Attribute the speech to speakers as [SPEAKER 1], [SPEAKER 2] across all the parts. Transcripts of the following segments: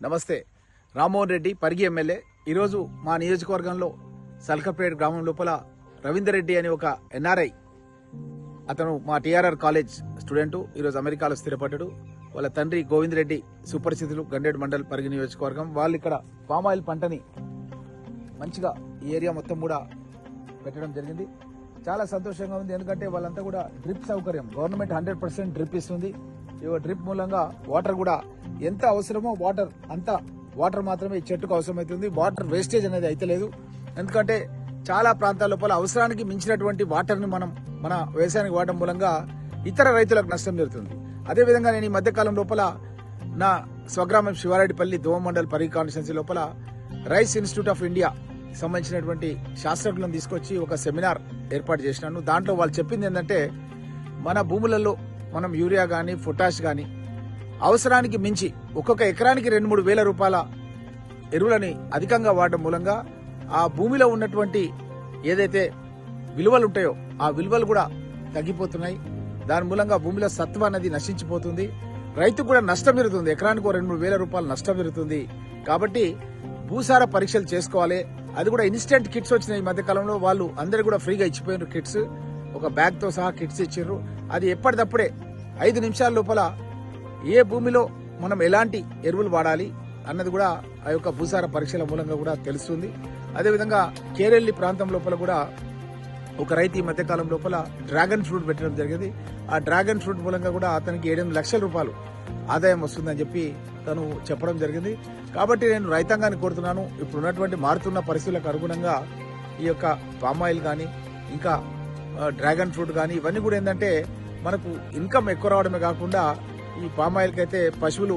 [SPEAKER 1] నమస్తే. రామ్మోహన్ రెడ్డి పరిగి ఎమ్మెల్యే. ఈరోజు మా నియోజకవర్గంలో సల్కపేట్ గ్రామం లోపల రవీందర్ రెడ్డి అని ఒక ఎన్ఆర్ఐ, అతను మా టీఆర్ఆర్ కాలేజ్ స్టూడెంట్, ఈరోజు అమెరికాలో స్థిరపడ్డాడు. వాళ్ళ తండ్రి గోవింద్ రెడ్డి సుపరిస్థితులు, గండేడు మండల్, పరిగి నియోజకవర్గం. వాళ్ళు ఇక్కడ పామాయిల్ పంటని మంచిగా ఈ ఏరియా మొత్తం కూడా పెట్టడం జరిగింది. చాలా సంతోషంగా ఉంది. ఎందుకంటే వాళ్ళంతా కూడా డ్రిప్ సౌకర్యం, గవర్నమెంట్ 100% డ్రిప్ ఇస్తుంది. ఈ డ్రిప్ మూలంగా వాటర్ కూడా ఎంత అవసరమో అంత వాటర్ మాత్రమే ఈ చెట్టుకు అవసరమవుతుంది. వాటర్ వేస్టేజ్ అనేది అయితే లేదు. ఎందుకంటే చాలా ప్రాంతాల లోపల అవసరానికి మించినటువంటి వాటర్ని మనం మన వ్యవసాయానికి వాడడం మూలంగా ఇతర రైతులకు నష్టం జరుగుతుంది. అదేవిధంగా నేను ఈ మధ్యకాలం లోపల నా స్వగ్రామం శివారెడ్డిపల్లి దోమ మండల్ పరిగి కాన్స్టిట్యున్సీ లోపల రైస్ ఇన్స్టిట్యూట్ ఆఫ్ ఇండియా సంబంధించినటువంటి శాస్త్రజ్ఞులను తీసుకొచ్చి ఒక సెమినార్ ఏర్పాటు చేసినాను. దాంట్లో వాళ్ళు చెప్పింది ఏంటంటే, మన భూములలో మనం యూరియా కానీ పొటాష్ కానీ అవసరానికి మించి ఒక్కొక్క ఎకరానికి 2-3 వేల రూపాయల ఎరువులని అధికంగా వాడడం మూలంగా ఆ భూమిలో ఉన్నటువంటి ఏదైతే విలువలు ఉంటాయో ఆ విలువలు కూడా తగ్గిపోతున్నాయి. దాని మూలంగా భూమిలో సత్వ అనేది నశించిపోతుంది. రైతు కూడా నష్టం పెరుగుతుంది. ఎకరానికి 2-3 వేల రూపాయలు నష్టం పెరుగుతుంది. కాబట్టి భూసార పరీక్షలు చేసుకోవాలి. అది కూడా ఇన్స్టెంట్ కిట్స్ వచ్చినాయి ఈ మధ్య కాలంలో. వాళ్ళు అందరు కూడా ఫ్రీగా ఇచ్చిపోయినారు కిట్స్, ఒక బ్యాగ్ తో సహా కిట్స్ ఇచ్చారు. అది ఎప్పటికప్పుడే 5 నిమిషాల లోపల ఏ భూమిలో మనం ఎలాంటి ఎరువులు వాడాలి అన్నది కూడా ఆ యొక్క భూసార పరీక్షల మూలంగా కూడా తెలుస్తుంది. అదేవిధంగా కేరెల్లి ప్రాంతం లోపల కూడా ఒక రైతు ఈ మధ్యకాలం లోపల డ్రాగన్ ఫ్రూట్ పెట్టడం జరిగింది. ఆ డ్రాగన్ ఫ్రూట్ మూలంగా కూడా అతనికి 7 లక్షల రూపాయలు ఆదాయం వస్తుందని చెప్పి తను చెప్పడం జరిగింది. కాబట్టి నేను రైతాంగాన్ని కోరుతున్నాను, ఇప్పుడు ఉన్నటువంటి మారుతున్న పరిస్థితులకు అనుగుణంగా ఈ యొక్క పామాయిల్ కానీ ఇంకా డ్రాగన్ ఫ్రూట్ కానీ ఇవన్నీ కూడా ఏంటంటే మనకు ఇన్కమ్ ఎక్కువ రావడమే కాకుండా ఈ పామాయిల్కి అయితే పశువులు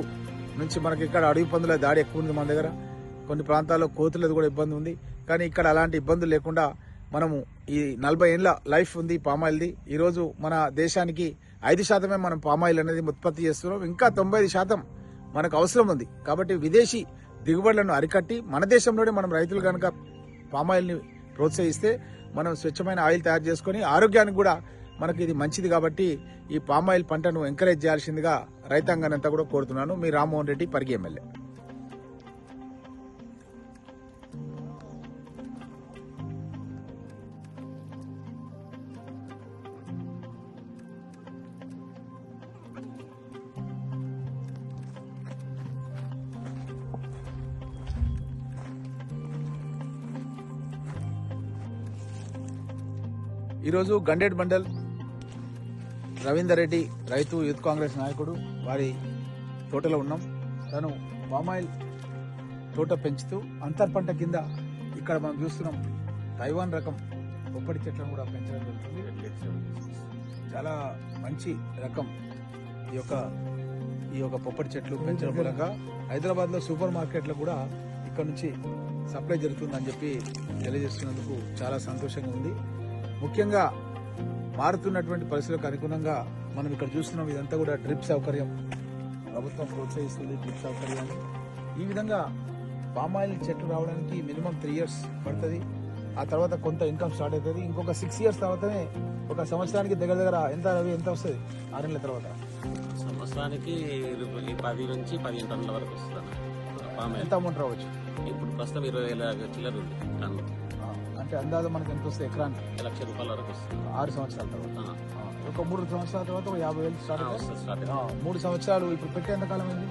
[SPEAKER 1] నుంచి మనకి ఇక్కడ అడవి పందుల దాడి ఎక్కువ ఉంది. మన దగ్గర కొన్ని ప్రాంతాల్లో కోతులది కూడా ఇబ్బంది ఉంది. కానీ ఇక్కడ అలాంటి ఇబ్బందులు లేకుండా మనము ఈ 40 ఏళ్ల లైఫ్ ఉంది పామాయిల్ది. ఈరోజు మన దేశానికి 5% మనం పామాయిల్ అనేది ఉత్పత్తి చేస్తున్నాం. ఇంకా 95% మనకు అవసరం ఉంది. కాబట్టి విదేశీ దిగుబడులను అరికట్టి మన దేశంలోనే మనం రైతులు కనుక పామాయిల్ని ప్రోత్సహిస్తే మనం స్వచ్ఛమైన ఆయిల్ తయారు చేసుకుని ఆరోగ్యానికి కూడా మనకి ఇది మంచిది. కాబట్టి ఈ పామాయిల్ పంటను ఎంకరేజ్ చేయాల్సిందిగా రైతాంగాన్ని అంతా కూడా కోరుతున్నాను. మీ రామ్మోహన్ రెడ్డి, పరిగి ఎమ్మెల్యే. ఈరోజు గండేడు మండల్ రవీందర్ రెడ్డి రైతు యూత్ కాంగ్రెస్ నాయకుడు వారి తోటలో ఉన్నాం. తను పామాయిల్ తోట పెంచుతూ అంతర్ పంట కింద ఇక్కడ మనం చూస్తున్నాం తైవాన్ రకం పొప్పడి చెట్లను కూడా పెంచడం జరుగుతుంది. చాలా మంచి రకం ఈ యొక్క పొప్పడి చెట్లు పెంచడం మూలంగా హైదరాబాద్ లో సూపర్ మార్కెట్లో కూడా ఇక్కడ నుంచి సప్లై జరుగుతుందని చెప్పి తెలియజేస్తున్నందుకు చాలా సంతోషంగా ఉంది. ముఖ్యంగా మారుతున్నటువంటి పరిస్థితులకు అనుగుణంగా మనం ఇక్కడ చూస్తున్నాం. ఇదంతా కూడా డ్రిప్ సౌకర్యం ప్రభుత్వం ప్రోత్సహిస్తుంది. డ్రిప్ సౌకర్యాన్ని ఈ విధంగా పామాయిల్ చెట్లు రావడానికి మినిమం 3 years పడుతుంది. ఆ తర్వాత కొంత ఇన్కమ్ స్టార్ట్ అవుతుంది. ఇంకొక 6 years తర్వాతనే ఒక సంవత్సరానికి దగ్గర ఎంత వస్తుంది? 6 నెలల తర్వాత
[SPEAKER 2] సంవత్సరానికి 10 నుంచి 15 టన్నుల వరకు వస్తుంది.
[SPEAKER 1] ఎంత అమౌంట్ రావచ్చు?
[SPEAKER 2] ఇప్పుడు ప్రస్తుతం 20,000 చిల్లర ఉంది టన్ను.
[SPEAKER 1] అంటే అందాజ మనకి ఎంత వస్తుంది? ఎకరానికి
[SPEAKER 2] 1 లక్ష రూపాయల వరకు వస్తుంది
[SPEAKER 1] 6 సంవత్సరాల తర్వాత. ఒక 3 సంవత్సరాల తర్వాత ఒక 50,000 స్టార్ట్. 3 సంవత్సరాలు ఇప్పుడు పెట్టే ఎంత కాలం అయింది?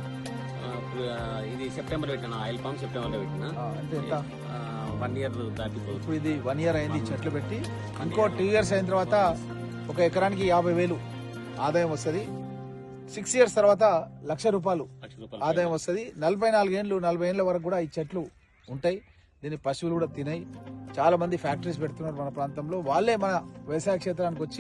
[SPEAKER 2] ఇది సెప్టెంబర్ పెట్టిన ఆయిల్ పంప్ సెప్టెంబర్ లో పెట్టిన.
[SPEAKER 1] అంటే ఎంత?
[SPEAKER 2] 1 year దాటిపోతుంది.
[SPEAKER 1] ఇప్పుడు ఇది 1 year అయింది చెట్లు పెట్టి. ఇంకో 2 years అయిన తర్వాత ఒక ఎకరానికి 50,000 ఆదాయం వస్తుంది. 6 years తర్వాత 1 లక్ష రూపాయలు ఆదాయం వస్తుంది. 40 ఏళ్ళ వరకు కూడా ఈ చెట్లు ఉంటాయి. దీన్ని పశువులు కూడా తినాయి. చాలా మంది ఫ్యాక్టరీస్ పెడుతున్నారు మన ప్రాంతంలో. వాళ్ళే మన వ్యవసాయ క్షేత్రానికి వచ్చి